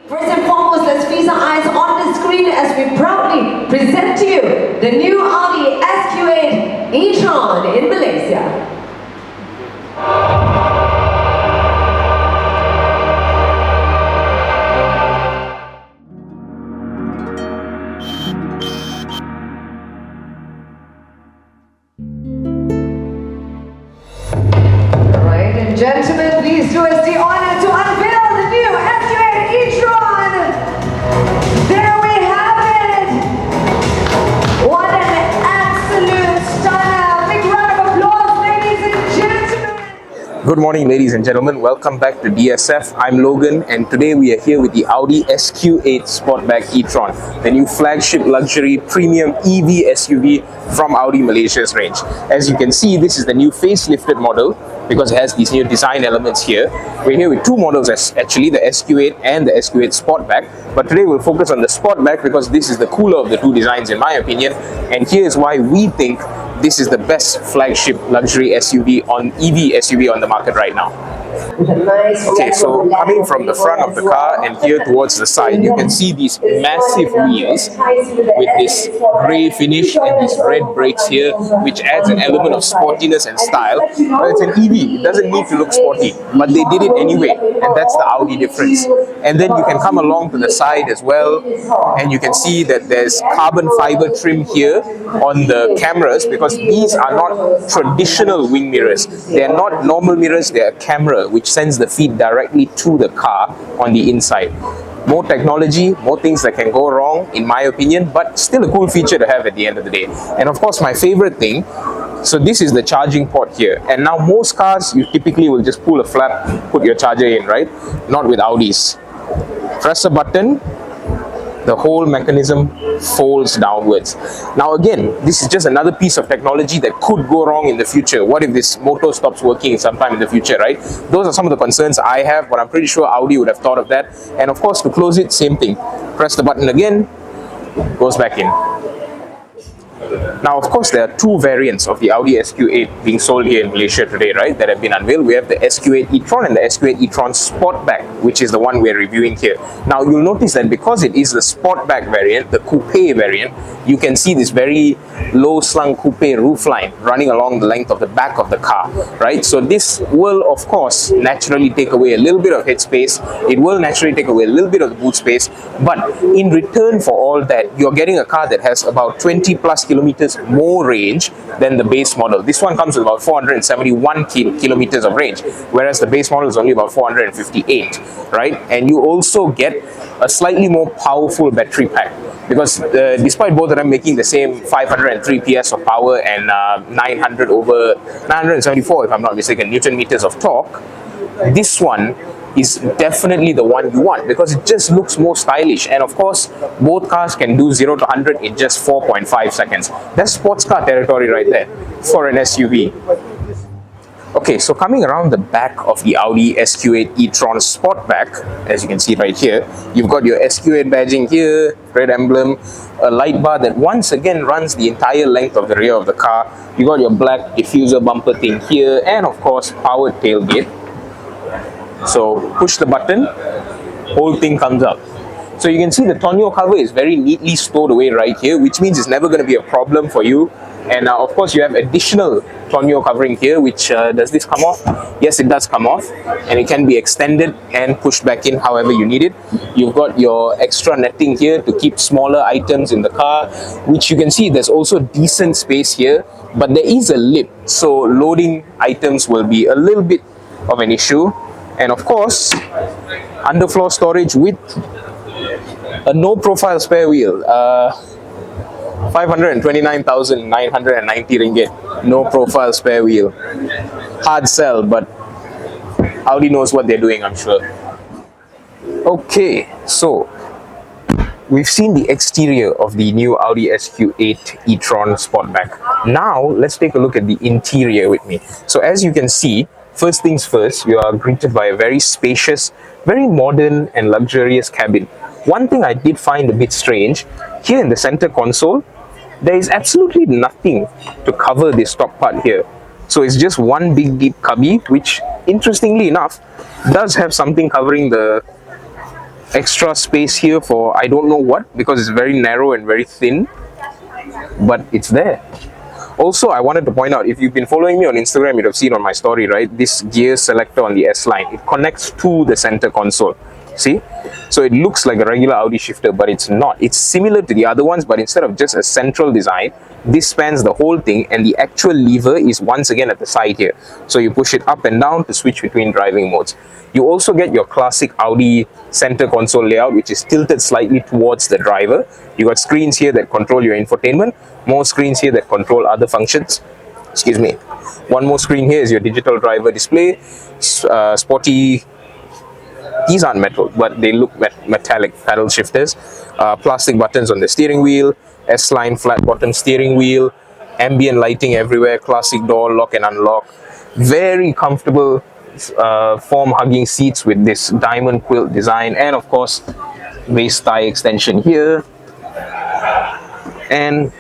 First and foremost, let's feast our eyes on the screen as we proudly present to you the new Audi SQ8 e-tron in Malaysia. Gentlemen, please do us the honor to unveil the new SQ8 e-tron. There we have it. What an absolute stunner. Big round of applause, ladies and gentlemen. Good morning, ladies and gentlemen. Welcome back to DSF. I'm Logan, and today we are here with the Audi SQ8 Sportback e-tron, the new flagship luxury premium EV SUV from Audi Malaysia's range. As you can see, this is the new facelifted model, because it has these new design elements here. We're here with two models, actually, the SQ8 and the SQ8 Sportback. But today we'll focus on the Sportback because this is the cooler of the two designs in my opinion. And here's why we think this is the best flagship luxury SUV EV SUV on the market right now. Okay, so coming from the front of the car and here towards the side, you can see these massive wheels with this grey finish and these red brakes here, which adds an element of sportiness and style. But it's an EV, it doesn't need to look sporty, but they did it anyway, and that's the Audi difference. And then you can come along to the side as well, and you can see that there's carbon fiber trim here on the cameras, because these are not traditional wing mirrors. They are not normal mirrors, they are camera, which sends the feed directly to the car on the inside. More technology, more things that can go wrong in my opinion, but still a cool feature to have at the end of the day. And of course my favorite thing, so this is the charging port here, and now most cars you typically will just pull a flap, put your charger in, right? Not with Audis. Press a button, the whole mechanism folds downwards. Now again, this is just another piece of technology that could go wrong in the future. What if this motor stops working sometime in the future, right? Those are some of the concerns I have, but I'm pretty sure Audi would have thought of that. And of course, to close it, same thing. Press the button again, goes back in. Now, of course, there are two variants of the Audi SQ8 being sold here in Malaysia today, right, that have been unveiled. We have the SQ8 e-tron and the SQ8 e-tron Sportback, which is the one we're reviewing here. Now, you'll notice that because it is the Sportback variant, the coupe variant, you can see this very low-slung coupe roofline running along the length of the back of the car, right? So this will, of course, naturally take away a little bit of head space. It will naturally take away a little bit of the boot space. But in return for all that, you're getting a car that has about 20 plus kilometers more range than the base model. This one comes with about 471 kilometers of range, whereas the base model is only about 458, right? And you also get a slightly more powerful battery pack, because despite both of them making the same 503 PS of power and 974, if I'm not mistaken, Newton meters of torque, this one is definitely the one you want because it just looks more stylish. And of course, both cars can do 0 to 100 in just 4.5 seconds. That's sports car territory right there for an SUV. Okay, so coming around the back of the Audi SQ8 e-tron Sportback, as you can see right here, you've got your SQ8 badging here, red emblem, a light bar that once again runs the entire length of the rear of the car. You got your black diffuser bumper thing here, and of course, powered tailgate. So push the button, whole thing comes up. So you can see the tonneau cover is very neatly stored away right here, which means it's never going to be a problem for you. And of course you have additional tonneau covering here, which does this come off? Yes, it does come off, and it can be extended and pushed back in however you need it. You've got your extra netting here to keep smaller items in the car, which you can see there's also decent space here, but there is a lip, so loading items will be a little bit of an issue. And of course, underfloor storage with a no-profile spare wheel. 529,990 ringgit. No-profile spare wheel. Hard sell, but Audi knows what they're doing, I'm sure. Okay, so we've seen the exterior of the new Audi SQ8 e-tron Sportback. Now, let's take a look at the interior with me. So as you can see, first things first, you are greeted by a very spacious, very modern and luxurious cabin. One thing I did find a bit strange, here in the center console, there is absolutely nothing to cover this top part here. So it's just one big deep cubby, which interestingly enough, does have something covering the extra space here for I don't know what, because it's very narrow and very thin, but it's there. Also, I wanted to point out, if you've been following me on Instagram, you'd have seen on my story, right, this gear selector on the S line, it connects to the center console. See, so it looks like a regular Audi shifter, but it's not. It's similar to the other ones, but instead of just a central design, this spans the whole thing, and the actual lever is once again at the side here. So you push it up and down to switch between driving modes. You also get your classic Audi center console layout, which is tilted slightly towards the driver. You got screens here that control your infotainment, more screens here that control other functions. Excuse me. One more screen here is your digital driver display. Sporty, these aren't metal, but they look metallic paddle shifters. Plastic buttons on the steering wheel, S-line flat bottom steering wheel, ambient lighting everywhere, classic door lock and unlock. Very comfortable form hugging seats with this diamond quilt design, and of course waist thigh extension here, and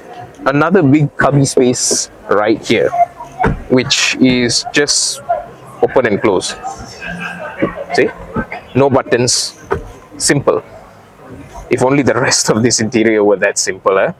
another big cubby space right here, which is just open and close. See, no buttons, simple. If only the rest of this interior were that simple, eh?